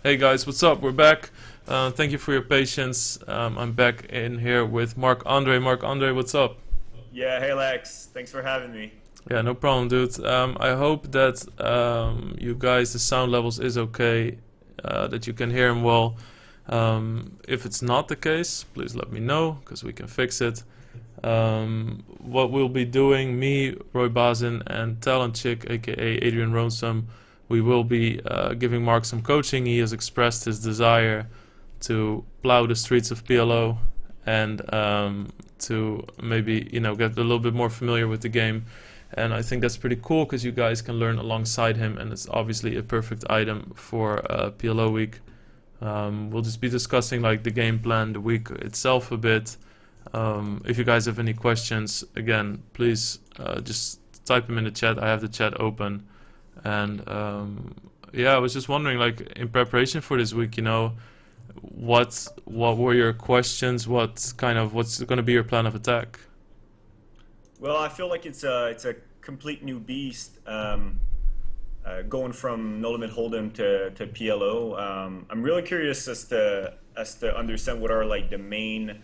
Hey guys, what's up? We're back. Thank you for your patience. I'm back in here with Marc-Andre. Marc-Andre, what's up? Yeah, hey Lex, thanks for having me. Yeah, no problem, dude. I hope that you guys, the sound levels is okay, that you can hear him well. If it's not the case, please let me know, because we can fix it. What we'll be doing, me, Roy Bazin, and Talent Chick, aka Adrian Ronsum, we will be giving Mark some coaching. He has expressed his desire to plow the streets of PLO and to maybe get a little bit more familiar with the game. And I think that's pretty cool because you guys can learn alongside him, and it's obviously a perfect item for PLO week. We'll just be discussing like the game plan, the week itself a bit. If you guys have any questions, again, please just type them in the chat. I have the chat open. And yeah, I was just wondering, like, in preparation for this week, what were your questions? What's going to be your plan of attack? Well, I feel like it's a complete new beast. Going from No Limit Hold'em to PLO. I'm really curious as to understand what are like the main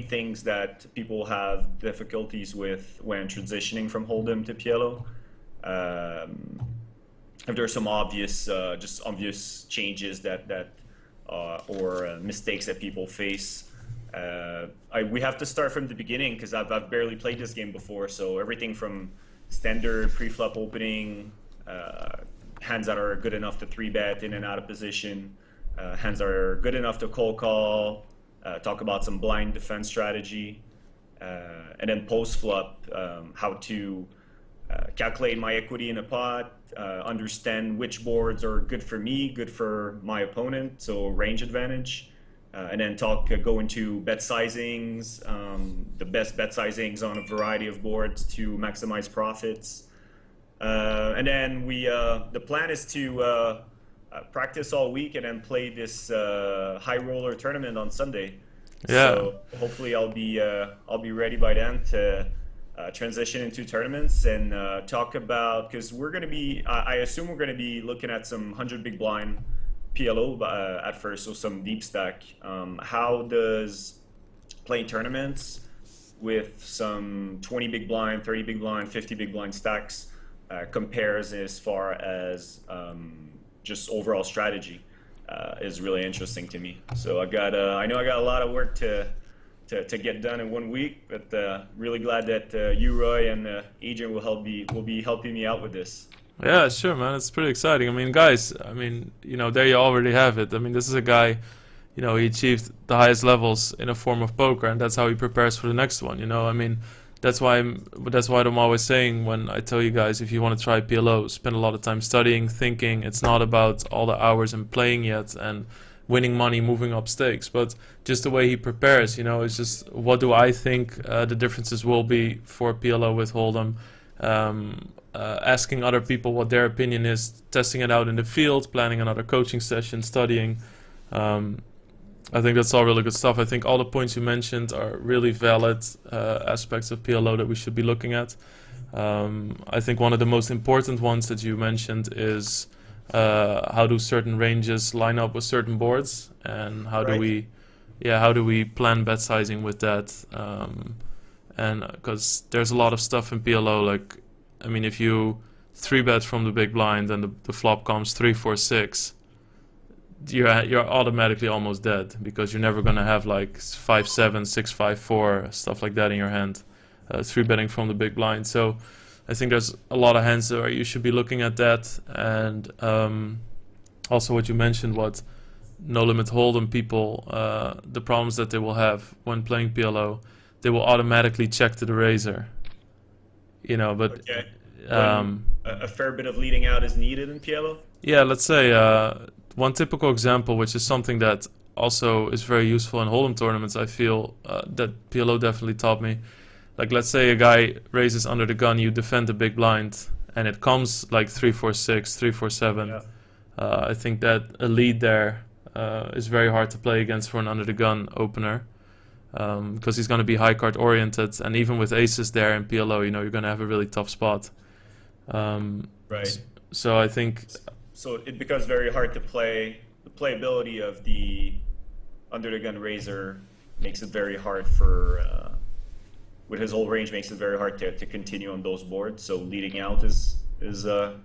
things that people have difficulties with when transitioning from Hold'em to PLO. If there are some just obvious changes or mistakes that people face. We have to start from the beginning because I've barely played this game before. So everything from standard pre-flop opening, hands that are good enough to 3-bet in and out of position, hands that are good enough to cold call, talk about some blind defense strategy, and then post-flop, how to calculate my equity in a pot, understand which boards are good for me, good for my opponent, so range advantage, and then go into bet sizings, the best bet sizings on a variety of boards to maximize profits. And then the plan is to practice all week and then play this high roller tournament on Sunday. Yeah. So hopefully I'll be ready by then to transition into tournaments and talk about, because I assume we're going to be looking at some 100 big blind PLO at first, so some deep stack. How does playing tournaments with some 20 big blind, 30 big blind, 50 big blind stacks compares as far as just overall strategy is really interesting to me. So I know I got a lot of work to get done in 1 week, but really glad that you, Roy, and Adrian will be helping me out with this. Yeah, sure, man. It's pretty exciting. I mean, guys, there you already have it. I mean, this is a guy, he achieved the highest levels in a form of poker, and that's how he prepares for the next one. I mean, that's why I'm always saying when I tell you guys, if you want to try PLO, spend a lot of time studying, thinking. It's not about all the hours and playing yet and winning money, moving up stakes, but just the way he prepares. It's just, what do I think the differences will be for PLO with Hold'em? Asking other people what their opinion is, testing it out in the field, planning another coaching session, studying. I think that's all really good stuff. I think all the points you mentioned are really valid aspects of PLO that we should be looking at. I think one of the most important ones that you mentioned is how do certain ranges line up with certain boards, and how do we plan bet sizing with that? And because there's a lot of stuff in PLO, like, I mean, if you 3-bet from the big blind and the flop comes 3-4-6, you're automatically almost dead, because you're never gonna have like 5-7, 6-5-4 stuff like that in your hand, 3-betting from the big blind. So I think there's a lot of hands where you should be looking at that, and also what you mentioned, what No Limit Hold'em people, the problems that they will have when playing PLO, they will automatically check to the razor. But Okay. A fair bit of leading out is needed in PLO. yeah, let's say one typical example, which is something that also is very useful in Hold'em tournaments, I feel that PLO definitely taught me. Like, let's say a guy raises under the gun, you defend the big blind, and it comes like 3-4-6, 3-4-7. Yeah. I think that a lead there is very hard to play against for an under the gun opener, because he's going to be high card oriented, and even with aces there in PLO, you're going to have a really tough spot. Right. So I think So it becomes very hard to play the playability of the under the gun razor makes it very hard for with his whole range makes it very hard to continue on those boards. So leading out is a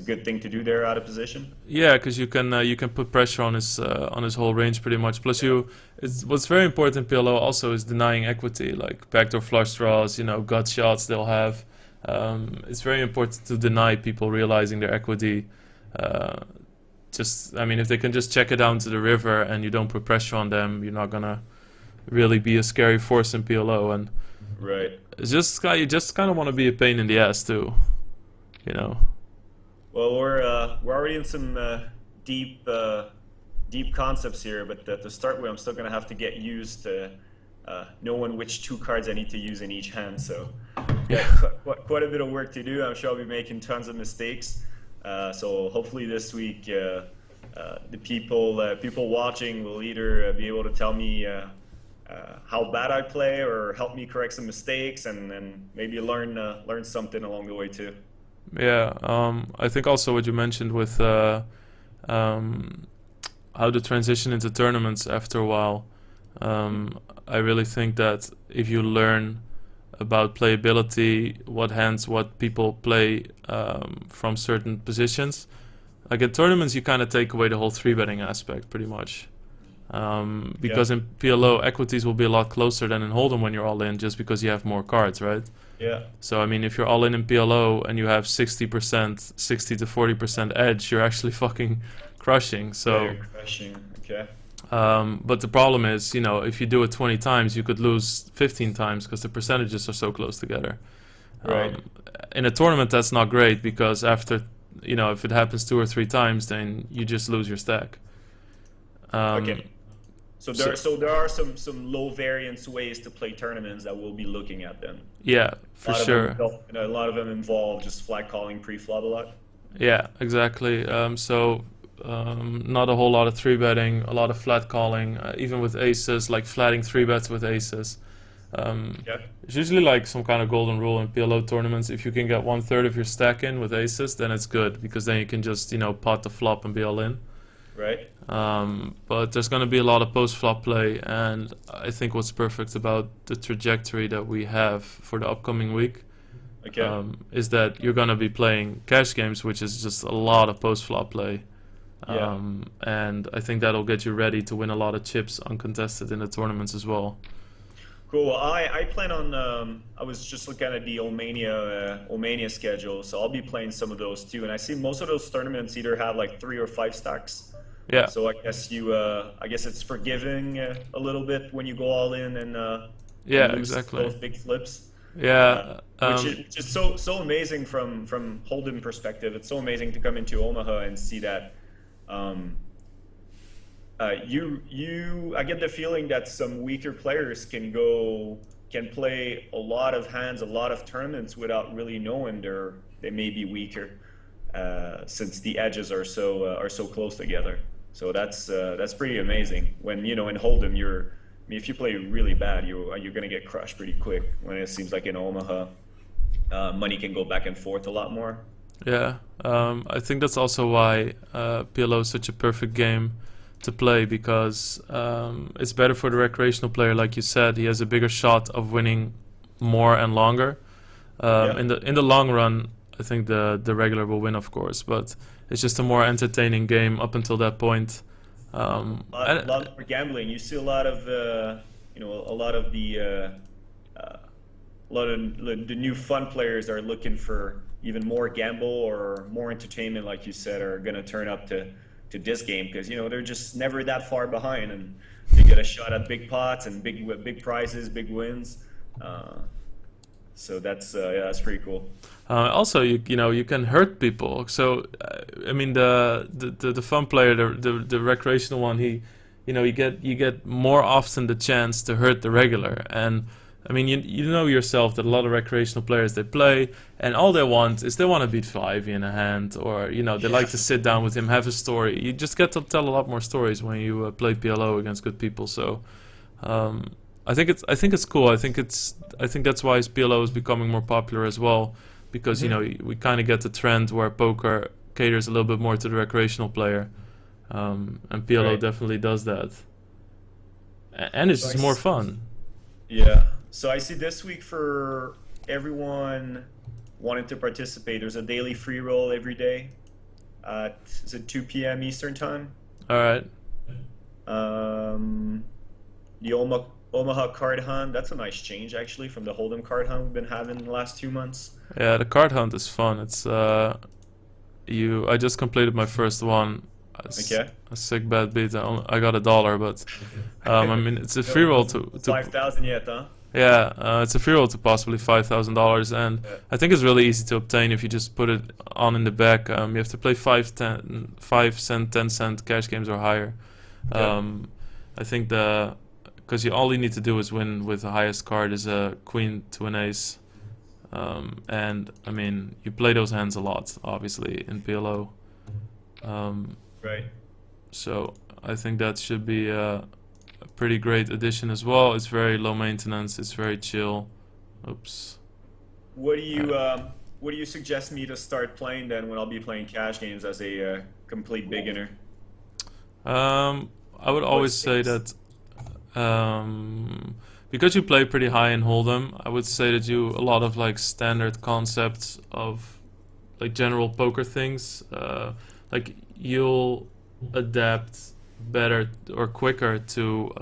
good thing to do there out of position. Yeah, because you can put pressure on his whole range pretty much. Plus, what's very important in PLO also is denying equity, like backdoor flush draws, gut shots they'll have. It's very important to deny people realizing their equity. If they can just check it down to the river and you don't put pressure on them, you're not gonna really be a scary force in PLO. And right, it's just you just kind of want to be a pain in the ass too, Well, we're already in some deep concepts here, but to start with, I'm still gonna have to get used to knowing which 2 cards I need to use in each hand. So yeah, quite a bit of work to do. I'm sure I'll be making tons of mistakes. So hopefully this week, the people watching will either be able to tell me how bad I play or help me correct some mistakes, and maybe learn something along the way too. Yeah, I think also what you mentioned with how to transition into tournaments after a while. I really think that if you learn about playability, what people play from certain positions, like in tournaments, you kind of take away the whole 3-betting aspect pretty much. Because in PLO, equities will be a lot closer than in Hold'em when you're all in, just because you have more cards, right? Yeah. So if you're all in PLO and you have 60% to 40% edge, you're actually fucking crushing. So. Yeah, you're crushing. Okay. But the problem is, if you do it 20 times, you could lose 15 times because the percentages are so close together. Right. In a tournament, that's not great because after, if it happens 2 or 3 times, then you just lose your stack. Okay. So there are some low variance ways to play tournaments that we'll be looking at then. Yeah, for sure. A lot of them involve just flag calling pre-flop a lot. Yeah, exactly. Not a whole lot of 3-betting, a lot of flat calling, even with aces, like flatting 3-bets with aces. It's usually like some kind of golden rule in PLO tournaments. If you can get 1/3 of your stack in with aces, then it's good because then you can just pot the flop and be all in. Right. But there's going to be a lot of post-flop play, and I think what's perfect about the trajectory that we have for the upcoming week is that you're going to be playing cash games, which is just a lot of post-flop play. And I think that'll get you ready to win a lot of chips uncontested in the tournaments as well. Cool. I plan on. I was just looking at the Omania schedule, so I'll be playing some of those too. And I see most of those tournaments either have like 3 or 5 stacks. Yeah. So I guess it's forgiving a little bit when you go all in and lose exactly those big flips. Yeah. Which is so amazing from Hold'em perspective. It's so amazing to come into Omaha and see that. I get the feeling that some weaker players can play a lot of hands, a lot of tournaments without really knowing they may be weaker, since the edges are so close together. So that's pretty amazing. When in Hold'em, if you play really bad, you're gonna get crushed pretty quick. When it seems like in Omaha, money can go back and forth a lot more. Yeah, I think that's also why PLO is such a perfect game to play, because it's better for the recreational player. Like you said, he has a bigger shot of winning more and longer. In the long run, I think the regular will win, of course, but it's just a more entertaining game up until that point. A lot more gambling. You see a lot of the new fun players are looking for even more gamble or more entertainment, like you said, are going to turn up to this game because they're just never that far behind, and they get a shot at big pots and big prizes, big wins. So that's pretty cool. Also, you can hurt people. So the fun player, the recreational one, you get more often the chance to hurt the regular. And you know yourself that a lot of recreational players, they play and all they want is they want to beat 5 in a hand, or they like to sit down with him, have a story. You just get to tell a lot more stories when you play PLO against good people. So I think it's cool. I think that's why PLO is becoming more popular as well, because we kind of get the trend where poker caters a little bit more to the recreational player. And PLO Right. definitely does that, and it's So I just more s- fun. yeah. So I see this week for everyone wanting to participate, there's a daily free roll every day at is it 2 p.m. Eastern time? All right. Um, the Omaha card hunt, that's a nice change actually from the Hold'em card hunt we've been having the last 2 months. Yeah, the card hunt is fun. It's you. I just completed my first one. It's Okay. a sick bad beat. I got $1, but I mean it's a free roll No, to 5,000 yet, huh? yeah, it's a free roll to possibly $5,000, and Yeah. I think it's really easy to obtain if you just put it on in the back. You have to play 5 cent, 10 cent cash games or higher. Okay. Um, I think because you all you need to do is win with the highest card is a queen to an ace. And I mean, you play those hands a lot, obviously, in PLO. Um, Right. so I think that should be a pretty great addition as well. It's very low maintenance. It's very chill. Oops. What do Uh, you what do you suggest me to start playing then when I'll be playing cash games as a complete beginner? I would What always say stakes? that because you play pretty high in Hold'em, I would say that you a lot of like standard concepts of like general poker things. Like you'll adapt better or quicker to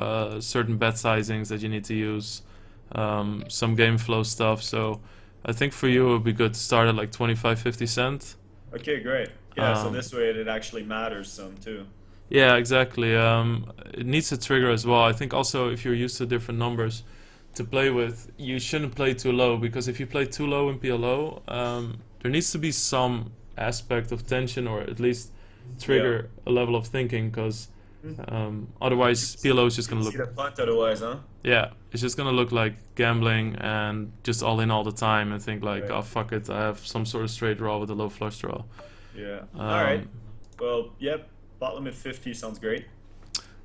certain bet sizings that you need to use, some game flow stuff. So I think for you it would be good to start at like 25, 50 cent. Okay, great. Yeah, so Um, this way it actually matters some too. yeah, exactly. It needs a trigger as well. I think also if you're used to different numbers to play with, you shouldn't play too low because if you play too low in PLO, there needs to be some aspect of tension or at least Yeah. trigger a level of thinking because Hmm. otherwise PLO is just You gonna can look, see the punt otherwise, huh? yeah, it's just gonna look like gambling and just all in all the time and think like, Right. oh fuck it, I have some sort of straight draw with a low flush draw. Yeah. All right. Um, Well, yep. Pot limit 50 sounds great.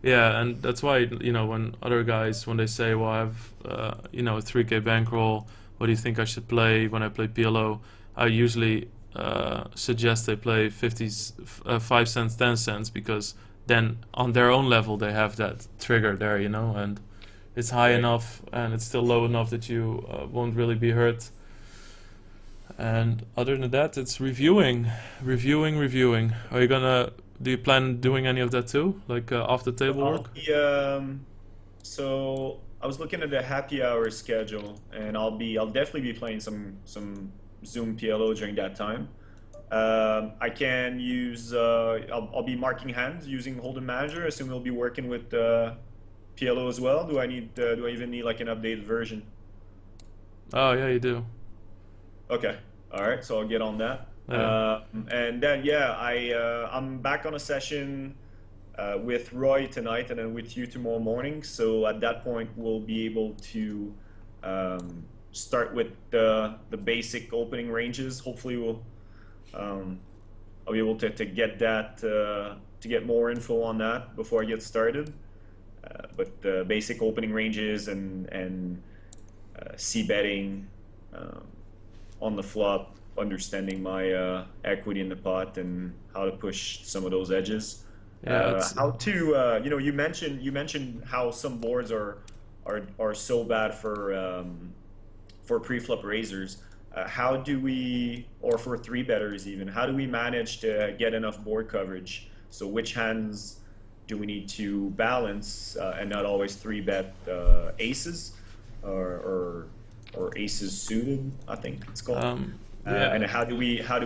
Yeah, and that's why when other guys when they say, "Well, I have a 3K bankroll. What do you think I should play when I play PLO?" I usually suggest they play 5 cents, 10 cents because then on their own level they have that trigger there, and it's high Right. enough and it's still low enough that you won't really be hurt. And other than that, it's reviewing, reviewing, reviewing. Are you gonna? Do you plan doing any of that too, like off the table I'll work? be so I was looking at the happy hour schedule, and I'll definitely be playing some Zoom PLO during that time. I can use I'll be marking hands using Hold'em Manager. I assume we'll be working with PLO as well. Do I even need like an updated version? Oh yeah, you do. Okay, all right. So I'll get on that. Yeah. And then yeah, I'm back on a session with Roy tonight, and then with you tomorrow morning. So at that point, we'll be able to start with the basic opening ranges. Hopefully, um, I'll be able to get that to get more info on that before I get started. But the basic opening ranges and c betting um, on the flop, understanding my equity in the pot and how to push some of those edges. Yeah, it's How to you mentioned how some boards are so bad for pre-flop raisers. How do we, or for three betters even, how do we manage to get enough board coverage? So which hands do we need to balance and not always three bet aces or aces suited? I think it's called. And yeah. how do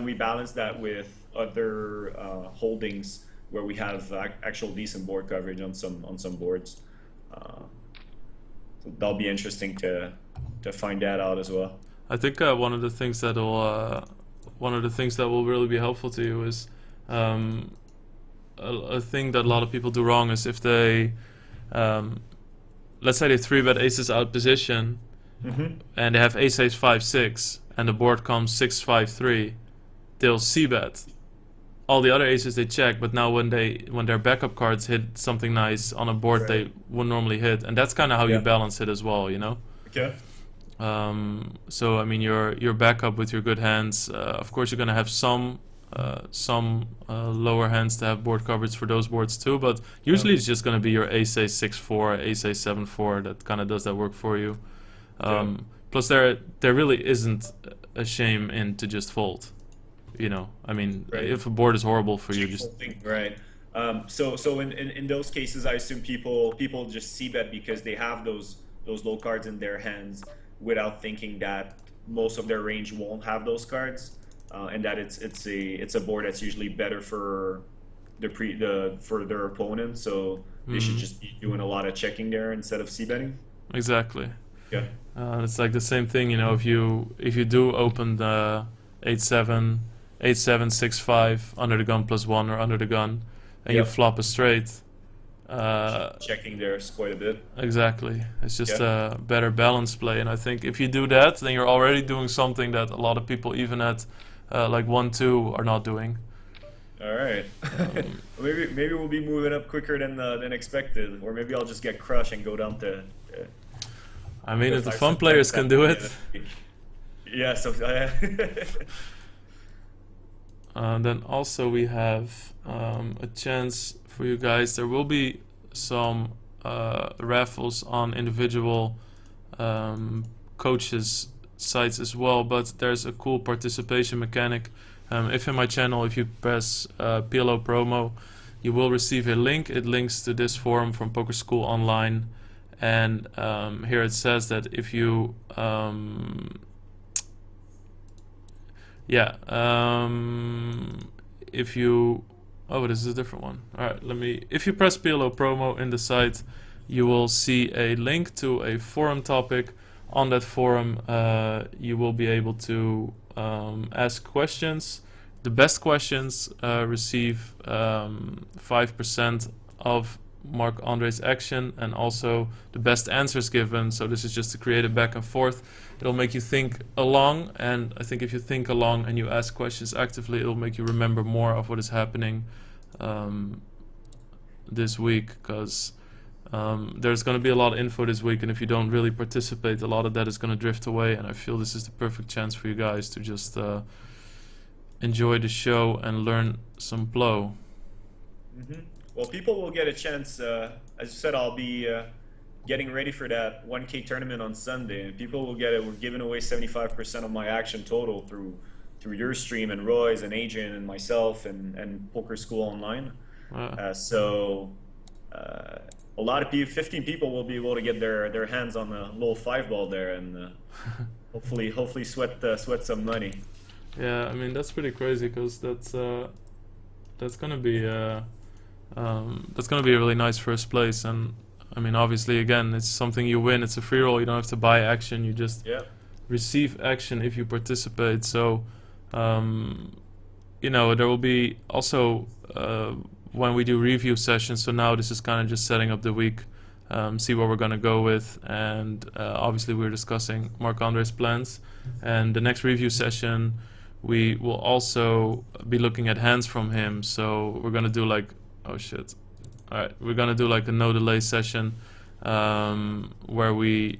we balance that with other holdings where we have actual decent board coverage on some boards? So that'll be interesting to find that out as well. I think one of the things that will really be helpful to you is um, a thing that a lot of people do wrong is if they um, let's say they three bet aces out position Hmm. and they have ace 5 6 and the board comes 6 5 3, they'll c bet all the other aces they check, but now when their backup cards hit something nice on a board Right. they wouldn't normally hit, and that's kind of how you Yeah. balance it as well. Okay. So I mean your backup with your good hands, of course you're gonna have some some lower hands to have board coverage for those boards too. But usually it's just going to be your ace a 6-4, ace a 7-4 that kind of does that work for you. Plus, there really isn't a shame in to just fold. You know, I mean, if a board is horrible for you, just right. So in those cases, I assume people just c bet because they have those low cards in their hands without thinking that most of their range won't have those cards, and that it's a board that's usually better for for their opponent. So they should just be doing a lot of checking there instead of c betting. Exactly. Yeah. It's like the same thing, you know. If you do open the 8-7, 8-7, 6-5 under the gun +1 or under the gun, and you flop a straight. Checking there quite a bit. Exactly. It's just a better balance play, and I think if you do that, then you're already doing something that a lot of people, even at like 1-2, are not doing. All right. Maybe we'll be moving up quicker than expected, or maybe I'll just get crushed and go down to. I mean, if the fun players can do it. Yeah. So. Then also we have a chance for you guys. There will be some raffles on individual coaches' sites as well, but there's a cool participation mechanic. If in my channel, if you press PLO promo, you will receive a link. It links to this forum from Poker School Online, and here it says that if you if you this is a different one. Alright, if you press PLO promo in the site, you will see a link to a forum topic. On that forum, you will be able to ask questions. The best questions receive 5% of Marc-Andre's action, and also the best answers given. So this is just to create a back and forth. It'll make you think along, and I think if you think along and you ask questions actively, it'll make you remember more of what is happening this week, because there's going to be a lot of info this week, and if you don't really participate, a lot of that is going to drift away, and I feel this is the perfect chance for you guys to just enjoy the show and learn some PLO. Well, people will get a chance. As you said, I'll be getting ready for that 1K tournament on Sunday, and people will get it. We're giving away 75% of my action total through your stream and Roy's and Adrian and myself and Poker School Online. So a lot of people, 15 people, will be able to get their hands on the low 5-ball there, and hopefully sweat some money. Yeah, I mean, that's pretty crazy, because that's gonna be a really nice first place. And I mean, obviously, again, it's something you win. It's a free roll. You don't have to buy action. You just receive action if you participate. So you know, there will be also when we do review sessions. So now this is kind of just setting up the week, see what we're gonna go with, and obviously we're discussing Marc-Andre's plans. And the next review session, we will also be looking at hands from him. So we're gonna do like, oh shit, all right, we're gonna do like a no delay session where we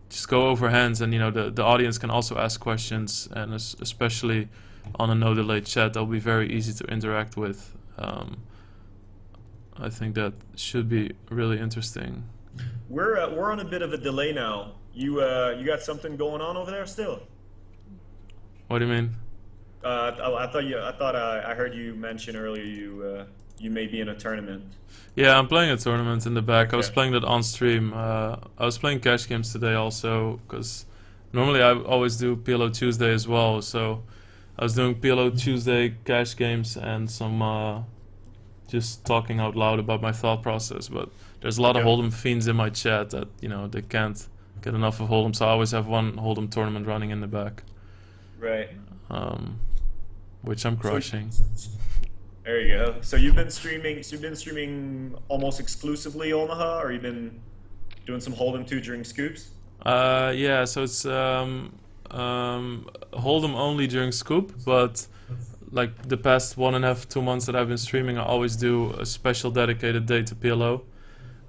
just go over hands, and you know, the audience can also ask questions, and especially on a no delay chat, that'll be very easy to interact with. I think that should be really interesting. We're on a bit of a delay now. You got something going on over there still? What do you mean? I heard you mention earlier you may be in a tournament. Yeah, I'm playing a tournament in the back. I was playing that on stream. I was playing cash games today also, because normally I always do PLO Tuesday as well. So I was doing PLO Tuesday cash games and some just talking out loud about my thought process. But there's a lot of Hold'em fiends in my chat that, you know, they can't get enough of Hold'em. So I always have one Hold'em tournament running in the back. Right. Which I'm crushing. There you go. So you've been streaming almost exclusively Omaha, or you've been doing some Hold'em too during scoops? Yeah, so it's Hold'em only during scoop, but like the past 1.5, 2 months that I've been streaming, I always do a special dedicated day to PLO.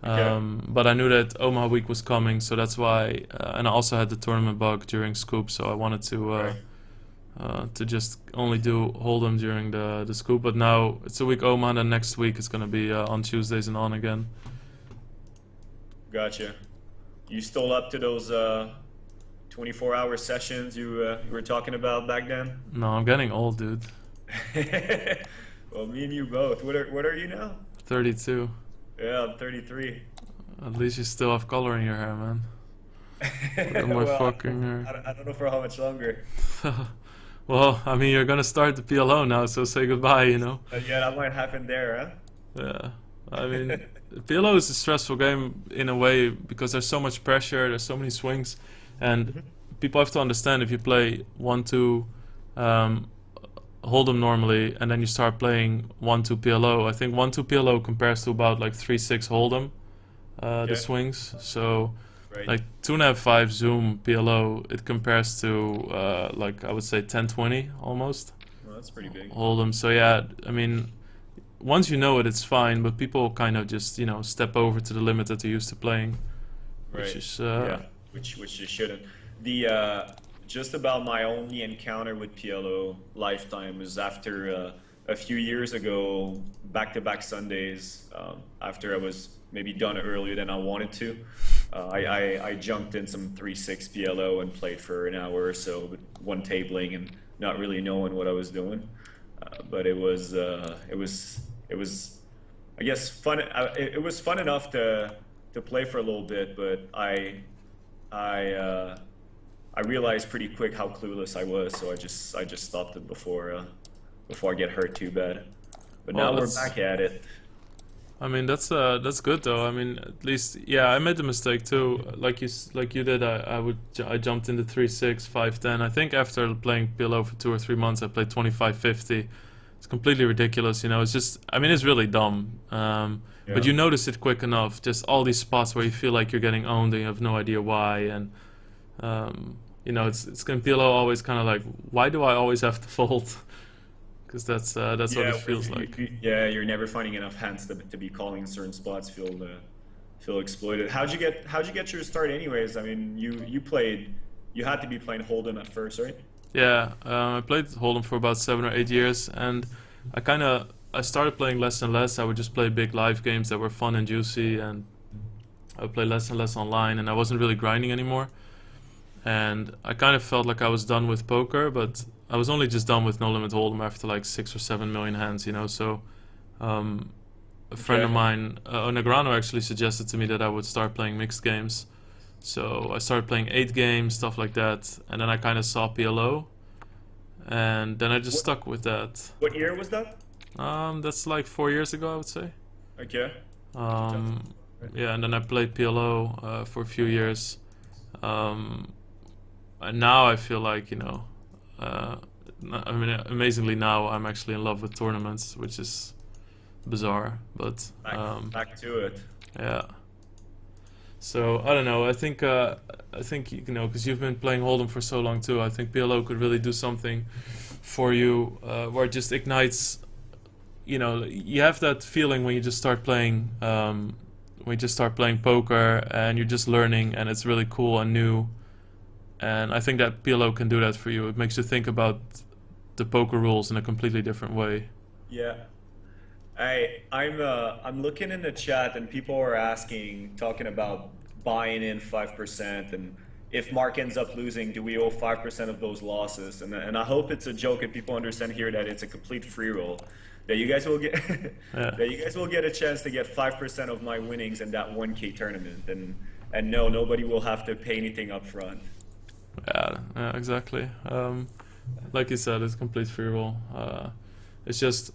But I knew that Omaha week was coming, so that's why, and I also had the tournament bug during scoop, so I wanted to to just only do Hold'em during the scoop. But now it's a week Omaha, and next week it's gonna be on Tuesdays and on again. Gotcha. You still up to those 24-hour sessions you were talking about back then? No, I'm getting old, dude. Well, me and you both. What are you now? 32. Yeah, I'm 33. At least you still have color in your hair, man. Look at my Well, fucking hair. I don't know for how much longer. Well, I mean, you're gonna start the PLO now, so say goodbye, you know? Yeah, that might happen there, huh? Yeah. I mean, PLO is a stressful game in a way because there's so much pressure, there's so many swings, and people have to understand if you play 1-2 Hold'em normally, and then you start playing 1-2 PLO. I think 1-2 PLO compares to about like 3-6 Hold'em, the swings. So Right. like 2.5 Zoom PLO, it compares to like I would say 10-20 almost Well, that's pretty big. Hold'em. So yeah, I mean, once you know it, it's fine. But people kind of just step over to the limit that they're used to playing, which Right. is Yeah, which you shouldn't. The just about my only encounter with PLO lifetime was after a few years ago, back-to-back Sundays. After I was maybe done earlier than I wanted to, I jumped in some 3-6 PLO and played for an hour or so with one tabling and not really knowing what I was doing. But it was I guess fun. It was fun enough to play for a little bit, but I realized pretty quick how clueless I was, so I just stopped it before I get hurt too bad. But Well, now we're that's- back at it. I mean, that's good though. I mean, at least I made the mistake too. Like you did, I jumped into 3-6, 5-10. I think after playing PLO for 2 or 3 months, I played 25-50. It's completely ridiculous, It's just, I mean, it's really dumb. But you notice it quick enough. Just all these spots where you feel like you're getting owned and you have no idea why. And it's going PLO always kind of like, why do I always have to fold? Because that's what it feels like. You're never finding enough hands to be calling certain spots feel exploited. How'd you get your start anyways? I mean, you had to be playing Hold'em at first, right? Yeah, I played Hold'em for about 7 or 8 years, and I started playing less and less. I would just play big live games that were fun and juicy, and I would play less and less online, and I wasn't really grinding anymore. And I kind of felt like I was done with poker, but I was only just done with No Limit Hold'em after like 6 or 7 million hands, So a friend of mine, Negrano, actually suggested to me that I would start playing mixed games. So I started playing 8 games, stuff like that, and then I kind of saw PLO, and then I just stuck with that. What year was that? That's like 4 years ago, I would say. Okay. Yeah, and then I played PLO for a few years. And now I feel like, I mean, amazingly now I'm actually in love with tournaments, which is bizarre, but Back to it. yeah. So I don't know. I think because you've been playing Hold'em for so long too. I think PLO could really do something for you where it just ignites. You have that feeling when you just start playing poker and you're just learning and it's really cool and new. And I think that PLO can do that for you. It makes you think about the poker rules in a completely different way. Yeah. I'm looking in the chat and people are talking about buying in 5%, and if Mark ends up losing, do we owe 5% of those losses? And I hope it's a joke and people understand here that it's a complete free roll. That you guys will get that you guys will get a chance to get 5% of my winnings in that 1K tournament, and no, nobody will have to pay anything up front. Yeah, exactly. Like you said, it's complete free roll. It's just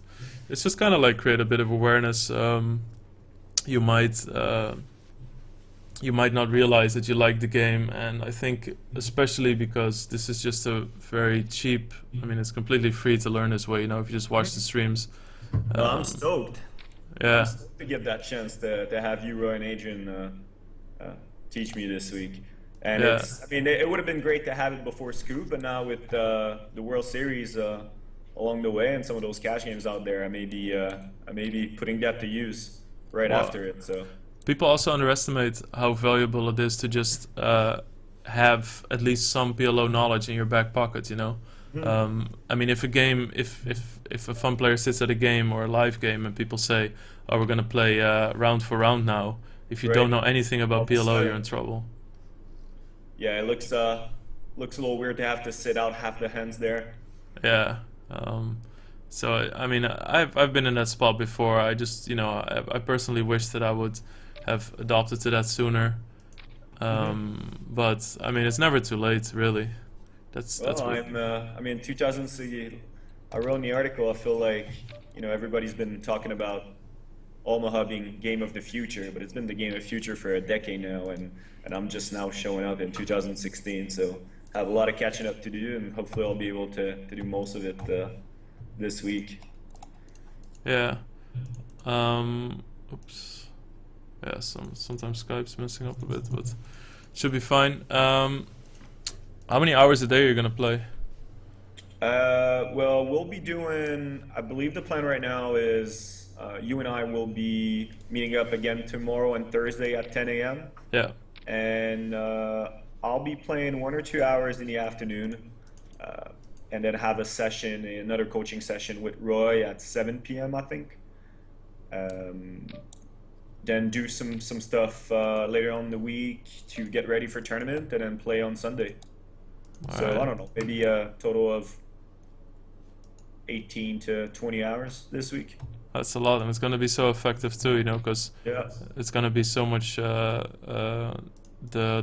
kind of like create a bit of awareness. You might not realize that you like the game, and I think especially because this is just a very cheap. I mean, it's completely free to learn this way. If you just watch the streams. Well, I'm stoked. Yeah. I'm stoked to get that chance to have you, Roy, and Adrian teach me this week. And it would have been great to have it before Scoop, but now with the World Series along the way and some of those cash games out there, I may be putting that to use after it. So people also underestimate how valuable it is to just have at least some PLO knowledge in your back pocket. I mean, if a game, if a fun player sits at a game or a live game and people say, "Oh, we're gonna play round for round now," if you don't Right. know anything All about of a PLO, you're in sudden, trouble. yeah, it looks a little weird to have to sit out half the hands there. Yeah. So I mean, I've been in that spot before. I just I personally wish that I would have adopted to that sooner. Hmm. But I mean, it's never too late, really. That's Well, what. I mean, 2000s, I wrote in the article, I feel like, everybody's been talking about Omaha being game of the future, but it's been the game of the future for a decade now, and I'm just now showing up in 2016, so I have a lot of catching up to do, and hopefully I'll be able to do most of it this week. Yeah. Oops. Yeah. Sometimes Skype's messing up a bit, but should be fine. How many hours a day are you gonna play? Well, we'll be doing, I believe the plan right now is you and I will be meeting up again tomorrow and Thursday at 10 a.m. Yeah. And I'll be playing 1 or 2 hours in the afternoon, uh, and then have a session, another coaching session with Roy at 7 p.m. I think. Um, then do some stuff later on in the week to get ready for tournament, and then play on Sunday. All So I right. don't know, maybe a total of 18 to 20 hours this week. That's a lot, and it's gonna be so effective too, because Yeah. it's gonna be so much the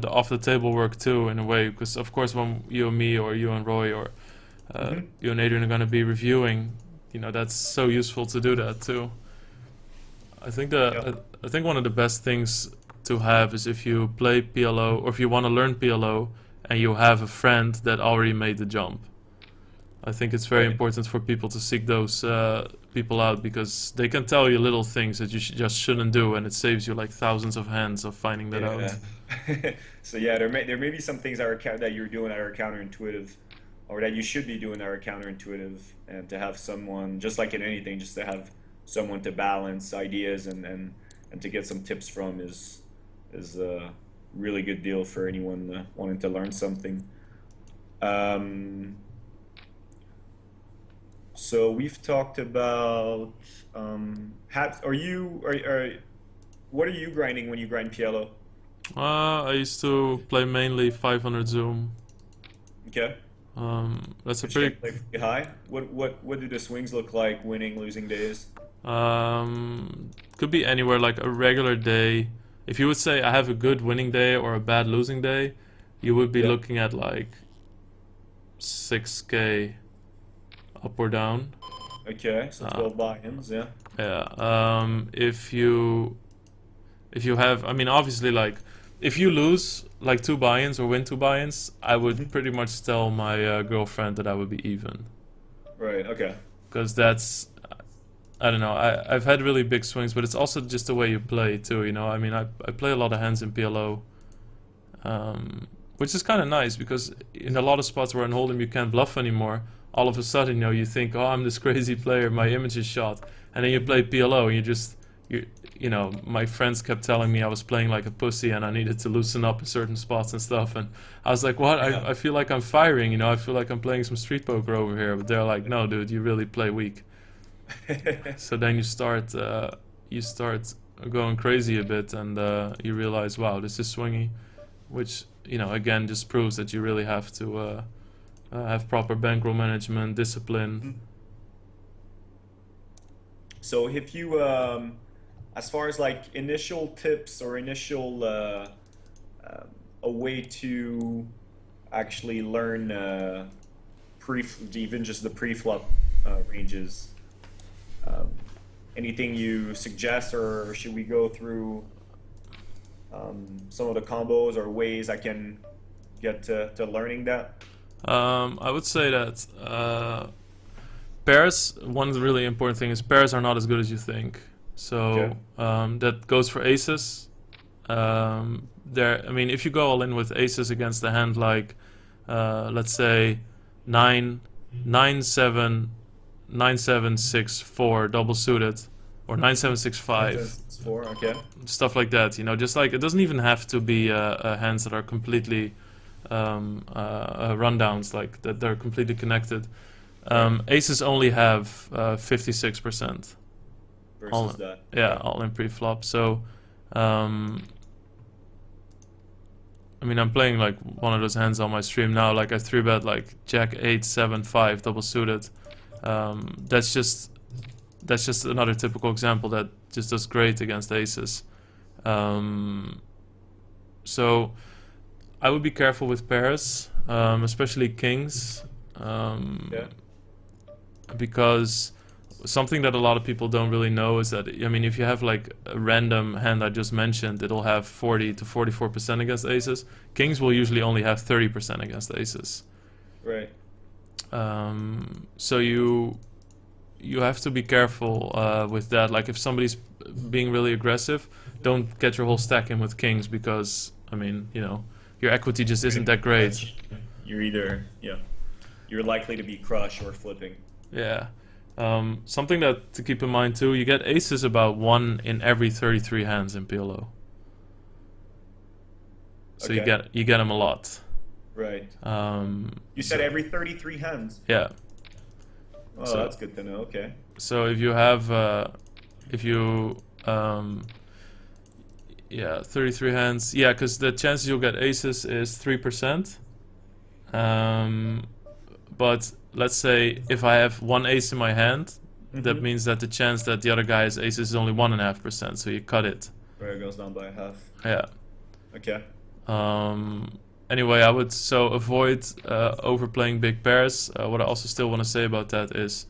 off the table work too in a way. Because of course, when you and me or you and Roy or Hmm. you and Adrian are gonna be reviewing, that's so useful to do that too. I think Yeah. I think one of the best things to have is if you play PLO or if you want to learn PLO and you have a friend that already made the jump. I think it's very Right. important for people to seek those people out because they can tell you little things that you just shouldn't do, and it saves you like thousands of hands of finding that out. Yeah. So yeah, there may be some things that you're doing that are counterintuitive, or that you should be doing that are counterintuitive, and to have someone, just like in anything, just to have someone to balance ideas and to get some tips from is a really good deal for anyone wanting to learn something. Um, so we've talked about what are you grinding when you grind PLO? I used to play mainly 500 Zoom. Okay. That's a Which can pretty. play pretty high. What do the swings look like winning, losing days? Could be anywhere like a regular day. If you would say I have a good winning day or a bad losing day, you would be Yeah. looking at like 6K up or down. Okay, so Uh, 12 buy-ins, yeah. yeah. If you have, I mean, obviously, like, if you lose like two buy-ins or win two buy-ins, I would Hmm. pretty much tell my girlfriend that I would be even, Right, okay. because I don't know. I've had really big swings, but it's also just the way you play too. I mean, I play a lot of hands in PLO, which is kind of nice because in a lot of spots where in Hold'em you can't bluff anymore, all of a sudden, you think, oh, I'm this crazy player, my image is shot, and then you play PLO and my friends kept telling me I was playing like a pussy and I needed to loosen up in certain spots and stuff, and I was like, what? Yeah. I feel like I'm firing, I feel like I'm playing some street poker over here, but they're like, no, dude, you really play weak. So then you start going crazy a bit, and you realize, wow, this is swingy, which again just proves that you really have to have proper bankroll management, discipline. So if you, as far as like initial tips or initial um, a way to actually learn pre even just the pre-flop ranges, um, anything you suggest, or should we go through some of the combos or ways I can get to learning that? I would say that pairs. One really important thing is pairs are not as good as you think. Okay. So that goes for aces. I mean, if you go all in with aces against a hand like, let's say, nine, 9-7, 9-7-6-4 double suited, or 9-7-6-5, 4, okay. stuff like that. Just like it doesn't even have to be hands that are completely rundowns, like that they're completely connected. Aces only have 56% all, versus that. yeah, all in pre-flop. So I mean, I'm playing like one of those hands on my stream now. Like I 3-bet like Jack 8, 7, 5 double suited. That's just another typical example that just does great against aces. So I would be careful with pairs, especially kings, because something that a lot of people don't really know is that, I mean, if you have like a random hand I just mentioned, it'll have 40 to 44% against aces. Kings will usually only have 30% against aces. Right. So you have to be careful with that. Like if somebody's being really aggressive, don't get your whole stack in with kings, because I mean, you know, your equity just isn't that great. You're either, you're likely to be crushed or flipping. Yeah. Something that to keep in mind too, you get aces about 1 in every 33 hands in PLO. So you get them a lot. Right. You said every 33 hands? Yeah. Oh, so that's good to know. Okay. So if you have, 33 hands, yeah, because the chances you'll get aces is 3%. But let's say if I have one ace in my hand, that means that the chance that the other guy has aces is only 1.5%. So you cut it. Right, it goes down by a half. Yeah. Okay. Anyway, I would avoid overplaying big pairs. What I also still want to say about that is,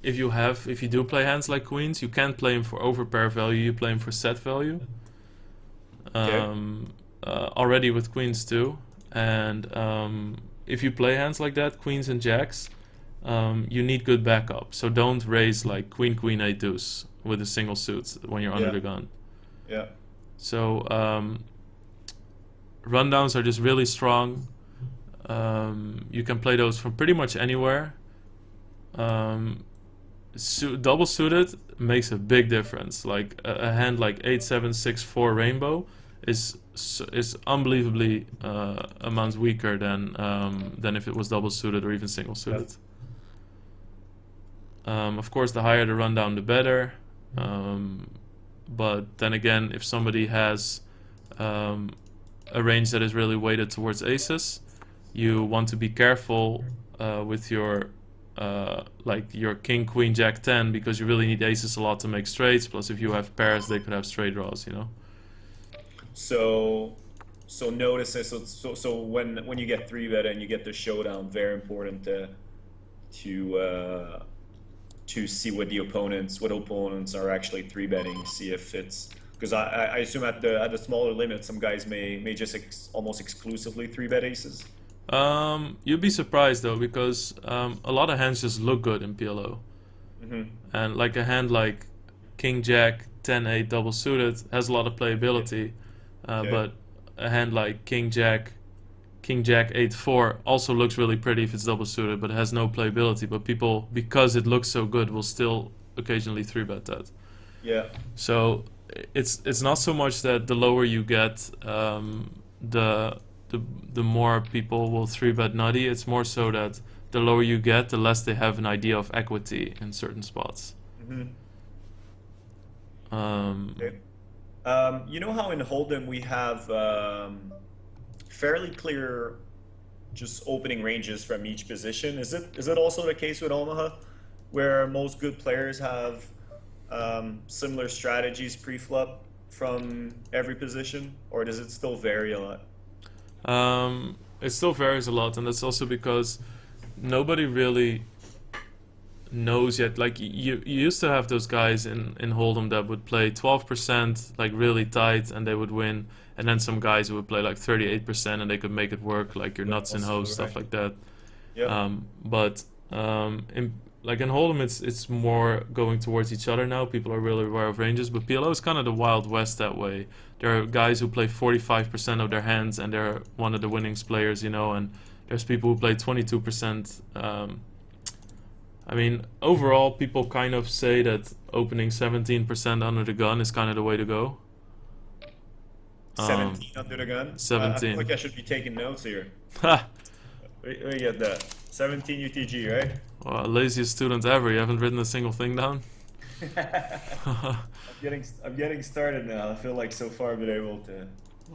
if you do play hands like queens, you can't play them for overpair value. You play them for set value. Already with queens too, and if you play hands like that, queens and jacks, you need good backup. So don't raise like queen, queen, 8 deuce with a single suit when you're under the gun. Yeah. So rundowns are just really strong. You can play those from pretty much anywhere. Double suited makes a big difference. Like a hand like 8, 7, 6, 4 rainbow is unbelievably amounts weaker than if it was double suited or even single suited. Of course, the higher the rundown, the better. But then again, if somebody has a range that is really weighted towards aces, you want to be careful with your like your king, queen, jack 10, because you really need aces a lot to make straights. Plus, if you have pairs, they could have straight draws, you know. So notice this. So when you get 3-bet and you get the showdown, very important to see what opponents are actually 3-betting. See if it's, because I assume at the smaller limit, some guys may just almost exclusively 3-bet aces. You'd be surprised though, because a lot of hands just look good in PLO, and like a hand like king jack 10-8 double suited has a lot of playability, but a hand like king jack 8-4 also looks really pretty if it's double suited, but it has no playability. But people, because it looks so good, will still occasionally 3-bet that. Yeah. So it's not so much that the lower you get, the more people will 3-bet nutty. It's more so that the lower you get, the less they have an idea of equity in certain spots. You know how in Hold'em we have fairly clear just opening ranges from each position? Is it also the case with Omaha, where most good players have similar strategies pre-flop from every position, or does it still vary a lot? It still varies a lot, and that's also because nobody really knows yet. Like you used to have those guys in Hold'em that would play 12% like really tight and they would win, and then some guys who would play like 38% and they could make it work, like your nuts and hoes, stuff like that. But in Hold'em it's more going towards each other now. People are really aware of ranges, but PLO is kind of the Wild West that way. There are guys who play 45% of their hands and they're one of the winnings players, you know, and there's people who play 22%. I mean, overall, people kind of say that opening 17% under the gun is kind of the way to go. Um, 17 under the gun. I feel 17. like I should be taking notes here. Ha! Where you get that? 17 UTG, right? Well, laziest student ever. You haven't written a single thing down. I'm getting started now. I feel like so far I've been able to.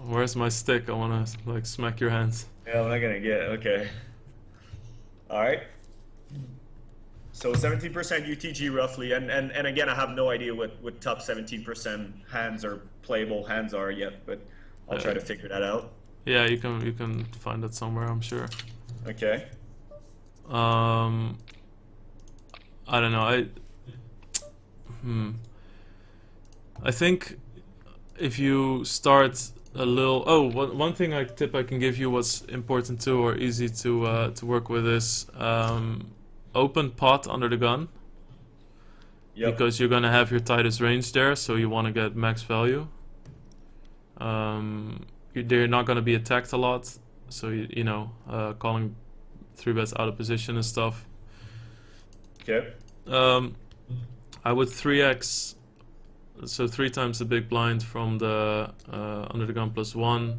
Where's my stick? I wanna like smack your hands. Yeah, I'm not gonna get it. Okay. All right. So 17% UTG roughly, and again, I have no idea what top 17% hands or playable hands are yet, but I'll try to figure that out. Yeah, you can find it somewhere, I'm sure. Okay. I don't know. I think if you start a little. Oh, one thing tip I can give you what's important too, or easy to work with is open pot under the gun. Yep. Because you're gonna have your tightest range there, so you want to get max value. They're not gonna be attacked a lot, so you know, calling 3-bets out of position and stuff. Okay. I would 3x, so 3 times the big blind from the under the gun +1,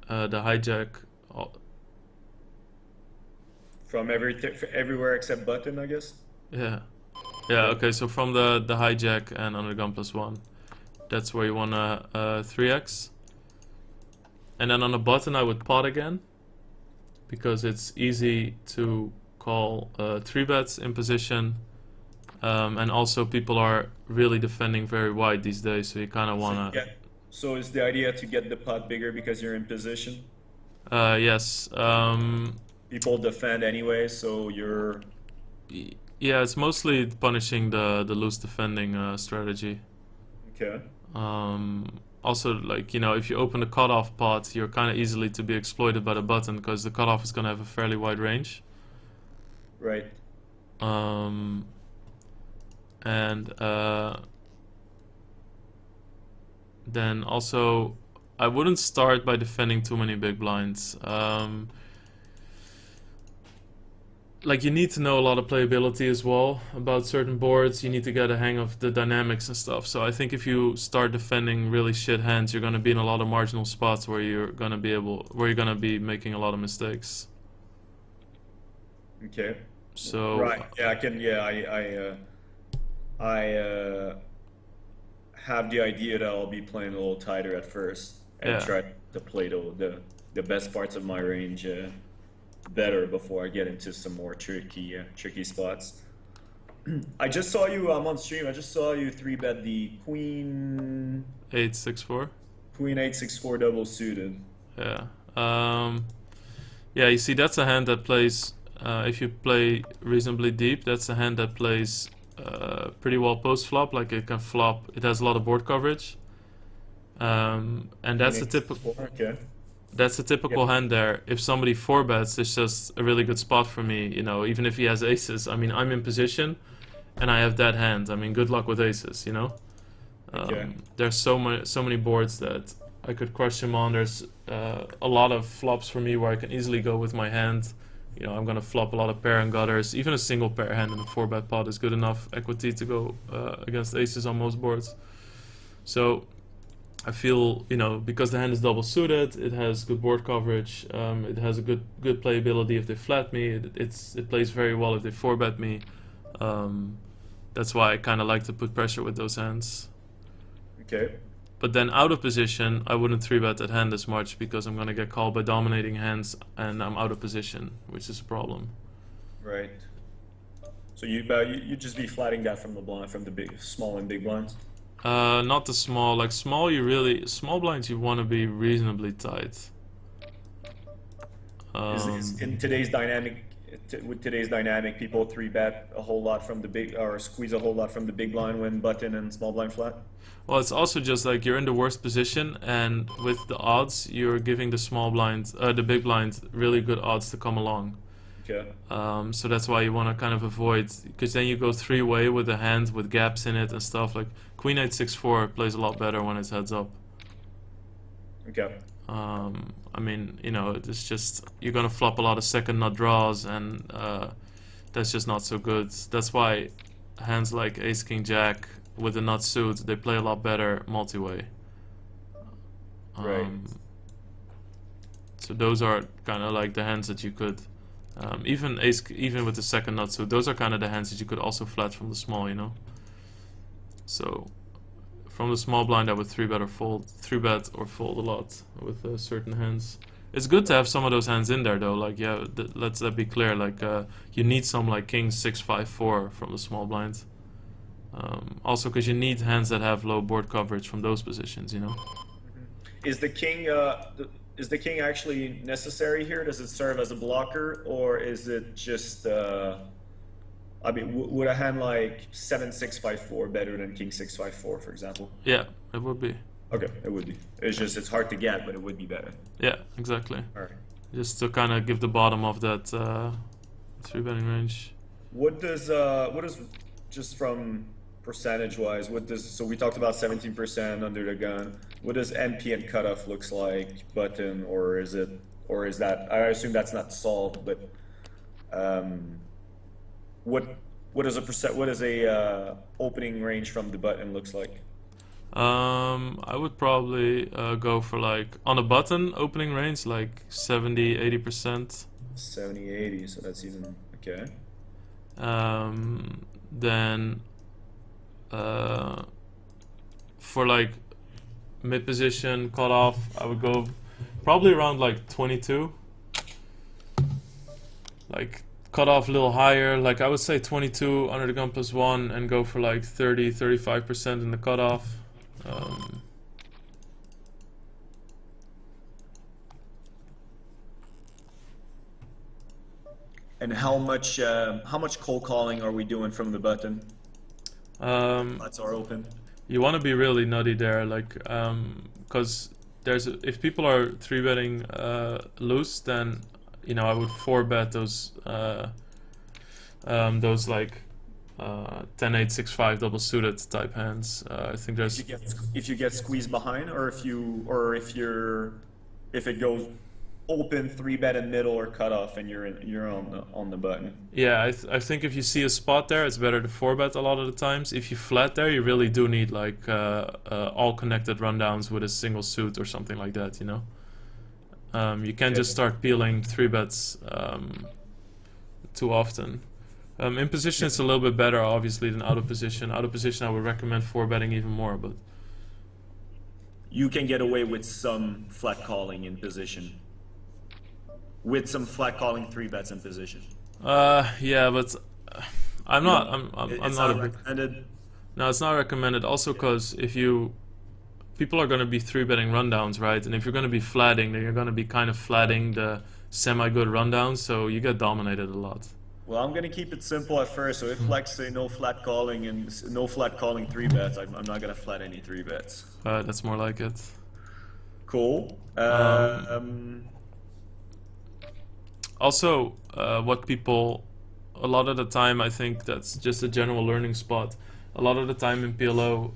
the hijack. From everywhere except button, I guess. Yeah. Okay. So from the hijack and under the gun +1, that's where you wanna 3x. And then on the button, I would pot again, because it's easy to call 3-bets in position. And also people are really defending very wide these days, so you kind of want to... So is the idea to get the pot bigger because you're in position? Yes. People defend anyway, so you're... Yeah, it's mostly punishing the loose defending strategy. Okay. Also, like, you know, if you open the cutoff pot, you're kind of easily to be exploited by the button, because the cutoff is going to have a fairly wide range. Right. And then also, I wouldn't start by defending too many big blinds. Like, you need to know a lot of playability as well about certain boards. You need to get a hang of the dynamics and stuff. So I think if you start defending really shit hands, you're gonna be in a lot of marginal spots where you're gonna be making a lot of mistakes. Okay. So right. Yeah, I can. Yeah, I have the idea that I'll be playing a little tighter at first and try to play the best parts of my range better before I get into some more tricky spots. I just saw you on stream. I just saw you 3-bet the Queen 8-6-4. Queen 8-6-4 double suited. Yeah. Yeah. You see, that's a hand that plays. If you play reasonably deep, that's a hand that plays pretty well post flop. Like, it can flop. It has a lot of board coverage. And that's a typical. Okay. That's a typical hand there. If somebody 4-bets, it's just a really good spot for me. You know, even if he has aces. I mean, I'm in position, and I have that hand. I mean, good luck with aces. You know. There's so many boards that I could crush him on. There's a lot of flops for me where I can easily go with my hand. You know, I'm gonna flop a lot of pair and gutters. Even a single pair hand in a 4-bet pot is good enough equity to go against aces on most boards. So I feel, you know, because the hand is double suited, it has good board coverage. It has a good playability if they flat me. It plays very well if they 4-bet me. That's why I kind of like to put pressure with those hands. Okay. But then out of position, I wouldn't 3-bet that hand as much, because I'm gonna get called by dominating hands, and I'm out of position, which is a problem. Right. So you just be flatting that from the blind, from the big, small and big blinds. Not the small. Like, small blinds you want to be reasonably tight. Is in today's dynamic, with today's dynamic, people 3-bet a whole lot from the big, or squeeze a whole lot from the big blind when button and small blind flat. Well, it's also just like you're in the worst position, and with the odds, you're giving the big blind, really good odds to come along. Okay. So that's why you want to kind of avoid, because then you go 3-way with a hand with gaps in it and stuff. Like Queen 8-6-4 plays a lot better when it's heads up. Okay. I mean, you know, it's just, you're gonna flop a lot of second nut draws, and that's just not so good. That's why hands like Ace King Jack with a nut suit, they play a lot better multi-way. Right. So those are kind of like the hands that you could, even with the second nut suit, those are kind of the hands that you could also flat from the small, you know. So from the small blind, I would three bet or fold a lot with certain hands. It's good to have some of those hands in there though. Like yeah, let's be clear. Like you need some like king 6-5-4 from the small blind. Also, because you need hands that have low board coverage from those positions, you know. Is the king is the king actually necessary here? Does it serve as a blocker, or is it just? I mean, would a hand like 7-6-5-4 better than king 6-5-4, for example? Yeah, it would be. Okay, it would be. It's just it's hard to get, but it would be better. Yeah, exactly. All right. Just to kind of give the bottom of that three betting range. What does just from percentage wise? What does so we talked about 17% under the gun. What does NP and cutoff looks like button, or is that I assume that's not solved, but what is a opening range from the button looks like? I would probably go for like on a button opening range like 70-80%. 70-80, so that's even okay. Then for like mid position cutoff, I would go probably around like 22. Like cutoff a little higher, like I would say 22 under the gun +1 and go for like 30-35% in the cutoff. And how much cold calling are we doing from the button? Flats are open. You want to be really nutty there, like because if people are three betting loose, then you know I would four bet those like 10-8 6-5 double suited type hands. I think there's if you get squeezed behind, or if it goes open three bet in middle or cutoff and you're on the button. Yeah, I think if you see a spot there, it's better to four bet a lot of the times. If you flat there, you really do need like all connected rundowns with a single suit or something like that, you know. You can't just start peeling three bets too often. In position, it's a little bit better, obviously, than out of position. Out of position, I would recommend four betting even more, but you can get away with some flat calling in position. With some flat calling three bets in position. Yeah, but I'm not. I'm not recommended. No, it's not recommended. Also, because people are going to be three betting rundowns, right? And if you're going to be flatting, then you're going to be kind of flatting the semi-good rundowns, so you get dominated a lot. Well, I'm going to keep it simple at first. So if flex say no flat calling and no flat calling three bets, I'm not going to flat any three bets. That's more like it. Cool. Also, what people, a lot of the time, I think that's just a general learning spot. A lot of the time in PLO,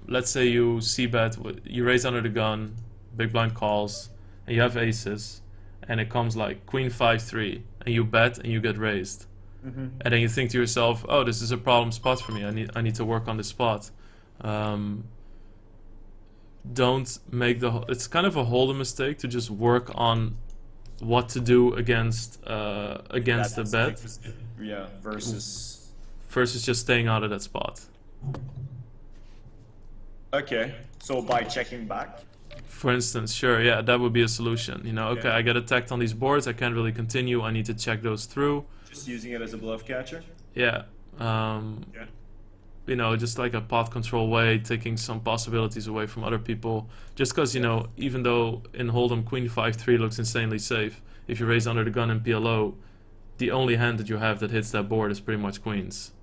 let's say you c-bet, you raise under the gun, big blind calls, and you have aces, and it comes like queen 5-3, and you bet and you get raised. Mm-hmm. And then you think to yourself, oh, this is a problem spot for me. I need to work on this spot. Don't make it's kind of a hold'em mistake to just work on what to do against the bet. Yeah, versus just staying out of that spot. Okay, so by checking back. For instance, sure, yeah, that would be a solution. You know, okay, I get attacked on these boards, I can't really continue, I need to check those through. Just using it as a bluff catcher? Yeah. You know, just like a pot control way, taking some possibilities away from other people. Just because, you know, even though in Hold'em Queen 5-3 looks insanely safe, if you raise under the gun in PLO, the only hand that you have that hits that board is pretty much queens.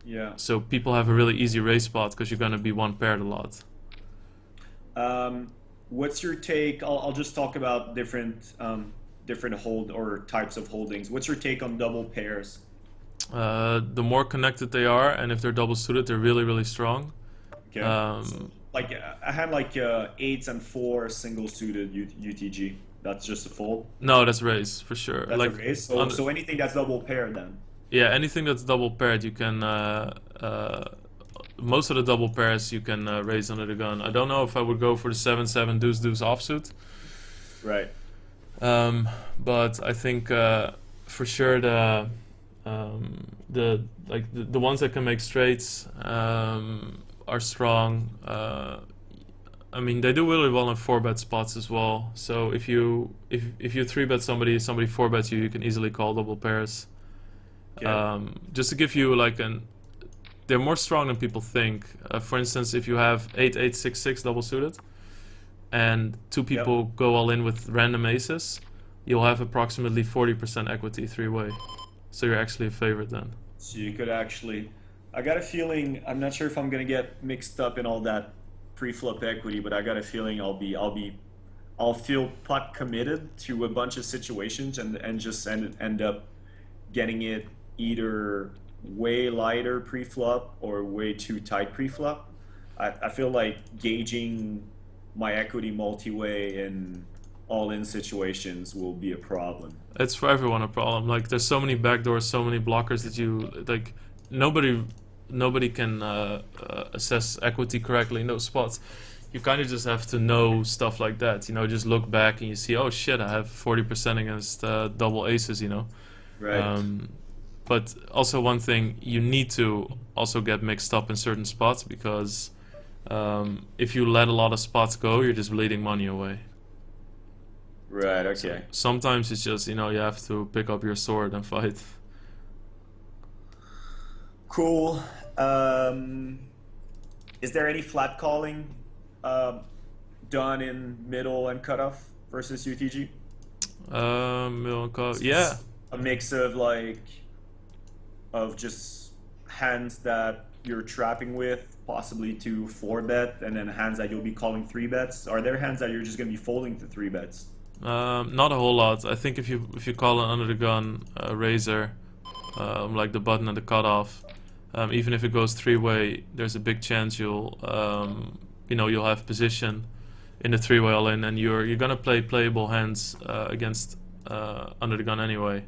Yeah. So people have a really easy raise spot because you're going to be one paired a lot. What's your take? I'll just talk about different hold or types of holdings. What's your take on double pairs? The more connected they are, and if they're double suited, they're really, really strong. Okay. So, like a hand like 8s and 4 single suited UTG. That's just a fold. No, that's raise for sure. That's like a raise. So anything that's double paired then. Yeah, anything that's double paired, you can most of the double pairs you can raise under the gun. I don't know if I would go for the 7-7 deuce deuce offsuit. Right. But I think for sure the ones that can make straights are strong. I mean, they do really well in 4-bet spots as well. So if you 3-bet somebody 4-bets you, you can easily call double pairs. Okay. Just to give you like they're more strong than people think. For instance, if you have 8-8-6-6 double suited, and two people go all in with random aces, you'll have approximately 40% equity 3-way. So you're actually a favorite then. So you could actually, I got a feeling, I'm not sure if I'm gonna get mixed up in all that pre-flop equity, but I got a feeling I'll feel pot committed to a bunch of situations and just end up getting it either way lighter pre-flop or way too tight pre-flop. I feel like gauging my equity multi-way in all-in situations will be a problem. It's for everyone a problem. Like there's so many backdoors, so many blockers that you like. Nobody can assess equity correctly in those spots. You kind of just have to know stuff like that. You know, just look back and you see, oh shit, I have 40% against double aces. You know. Right. But also one thing, you need to also get mixed up in certain spots because if you let a lot of spots go, you're just bleeding money away. Right. Okay. So sometimes it's just, you know, you have to pick up your sword and fight. Cool. Is there any flat calling done in middle and cutoff versus UTG? Yeah. A mix of just hands that you're trapping with, possibly to 4-bet, and then hands that you'll be calling 3-bets. Are there hands that you're just gonna be folding to 3-bets? Not a whole lot. I think if you call an under the gun razor, like the button and the cutoff, even if it goes 3-way, there's a big chance you'll have position in the 3-way all in, and you're gonna play playable hands against under the gun anyway.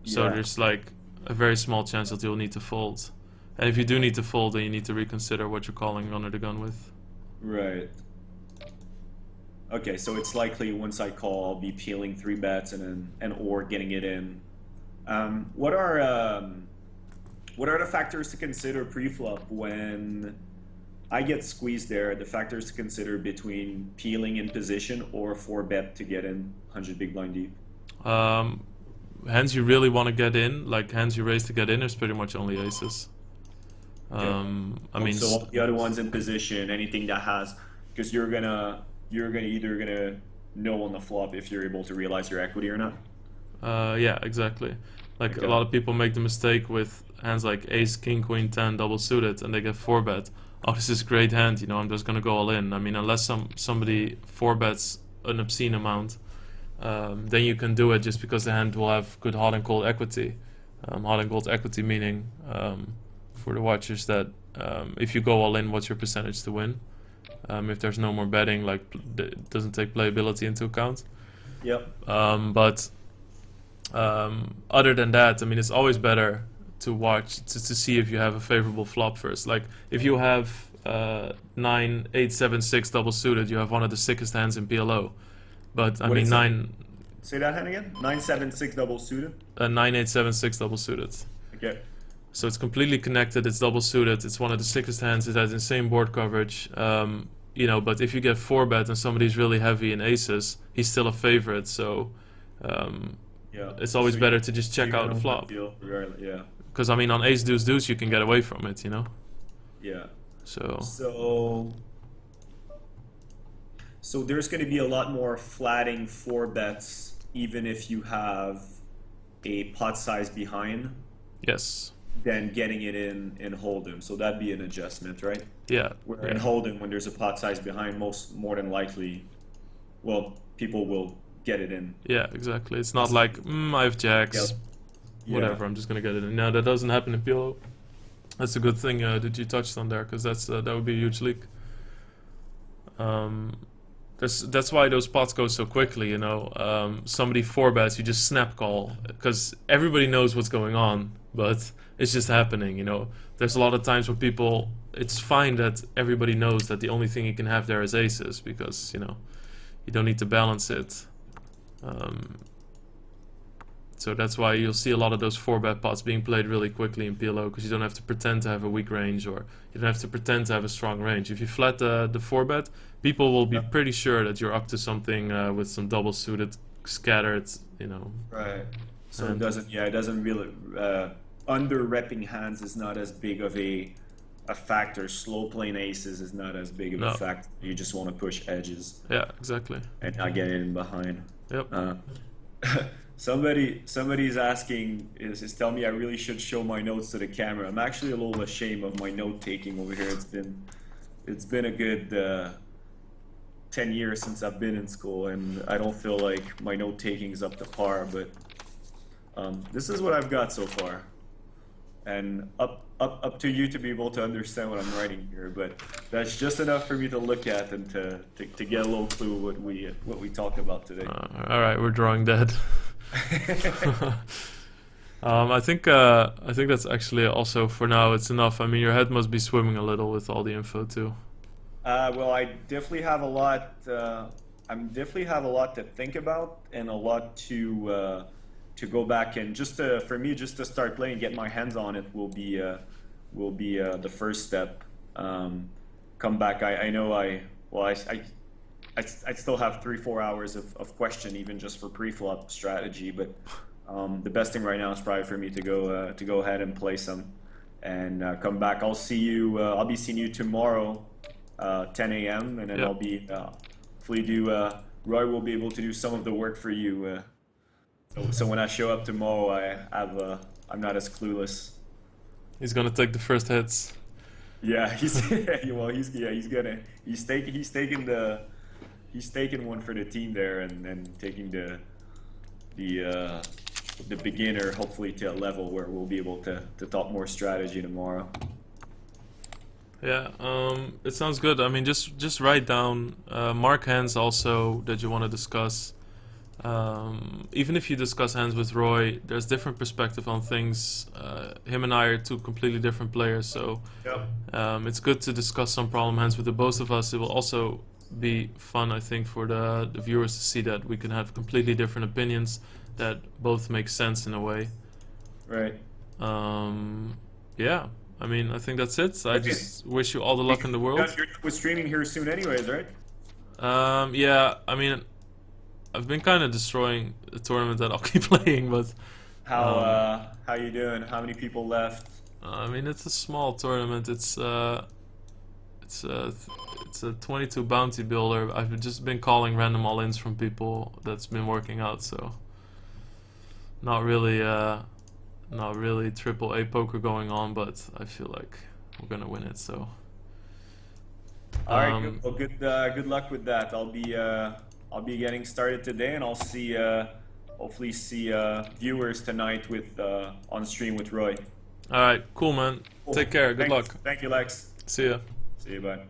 So there's like a very small chance that you'll need to fold, and if you do need to fold, then you need to reconsider what you're calling under the gun with. Right. Okay, so it's likely once I call, I'll be peeling 3-bets and or getting it in. What are the factors to consider pre-flop when I get squeezed there? The factors to consider between peeling in position or 4-bet to get in 100 big blind deep. Hands you really want to get in, like hands you raise to get in, is pretty much only aces. I mean, so all the other ones in position, anything that has, because you're either gonna know on the flop if you're able to realize your equity or not. Yeah, exactly. Like a lot of people make the mistake with hands like ace, king, queen, 10 double suited, and they get 4-bet. Oh, this is a great hand, you know, I'm just gonna go all in. I mean, unless somebody 4-bets an obscene amount, then you can do it just because the hand will have good hot and cold equity. Hot and cold equity meaning, for the watchers, that if you go all in, what's your percentage to win? If there's no more betting, like it doesn't take playability into account. Yep. But other than that, I mean, it's always better to watch to see if you have a favorable flop first. Like if you have 9, 8, 7, 6 double suited, you have one of the sickest hands in PLO. But I mean, 9. Say that hand again. 9, 7, 6 double suited. 9, 8, 7, 6 double suited. Okay. So it's completely connected. It's double suited. It's one of the sickest hands. It has insane board coverage. You know, but if you get 4-bet and somebody's really heavy in aces, he's still a favorite. So it's always better to just check out the flop. Yeah. Because I mean, on ace deuce deuce, you can get away from it. You know. Yeah. So there's going to be a lot more flatting 4-bets, even if you have a pot size behind. Yes. Than getting it in Hold'em. So that'd be an adjustment, right? Yeah. Where in Hold'em, when there's a pot size behind, more than likely, well, people will get it in. Yeah, exactly. It's not like I have jacks, whatever. I'm just gonna get it in. No, that doesn't happen in PLO. That's a good thing that you touched on there, because that would be a huge leak. That's why those pots go so quickly. You know, somebody 4-bets, you just snap call, because everybody knows what's going on. but it's just happening. You know, there's a lot of times where people. It's fine that everybody knows that the only thing you can have there is aces because you know you don't need to balance it. So that's why you'll see a lot of those 4-bet pots being played really quickly in PLO because you don't have to pretend to have a weak range or you don't have to pretend to have a strong range. If you flat the 4-bet, people will be pretty sure that you're up to something with some double suited, scattered, you know. Right. So it doesn't really under repping hands is not as big of a factor. Slow playing aces is not as big of a factor. You just want to push edges. Yeah, exactly. And not get in behind. Yep. Somebody's asking is tell me I really should show my notes to the camera. I'm actually a little ashamed of my note taking over here. It's been a good 10 years since I've been in school, and I don't feel like my note taking is up to par. But this is what I've got so far, and up to you to be able to understand what I'm writing here. But that's just enough for me to look at and to get a little clue what we talked about today. All right, we're drawing dead. I think that's actually also for now it's enough. I mean, your head must be swimming a little with all the info too. Well, I definitely have a lot. Definitely have a lot to think about and a lot to go back and for me just to start playing, get my hands on it will be the first step. Come back. I know I still have 3-4 hours of question even just for pre-flop strategy, but the best thing right now is probably for me to go ahead and play some and come back. I'll see you. I'll be seeing you tomorrow, 10 a.m. and then I'll be hopefully Roy will be able to do some of the work for you. So when I show up tomorrow, I'm not as clueless. He's gonna take the first hits. Yeah, he's taking one for the team there and taking the beginner hopefully to a level where we'll be able to talk more strategy tomorrow. Yeah, it sounds good. I mean, just write down mark hands also that you want to discuss. Even if you discuss hands with Roy, there's different perspective on things. Him and I are two completely different players, so it's good to discuss some problem hands with the both of us. It will also be fun, I think, for the viewers to see that we can have completely different opinions that both make sense in a way. Right. Yeah. I mean, I think that's it. I just wish you all the luck in the world. We're streaming here soon anyways, right? Yeah, I mean, I've been kind of destroying the tournament that I'll keep playing, but... How you doing? How many people left? I mean, it's a small tournament. It's a 22 bounty builder. I've just been calling random all-ins from people that's been working out, so... Not really AAA poker going on, but I feel like we're gonna win it. So. All right. Well, good luck with that. I'll be getting started today, and I'll hopefully see viewers tonight on stream with Roy. All right. Cool, man. Cool. Take care. Good luck. Thank you, Lex. See ya. See you. Bye.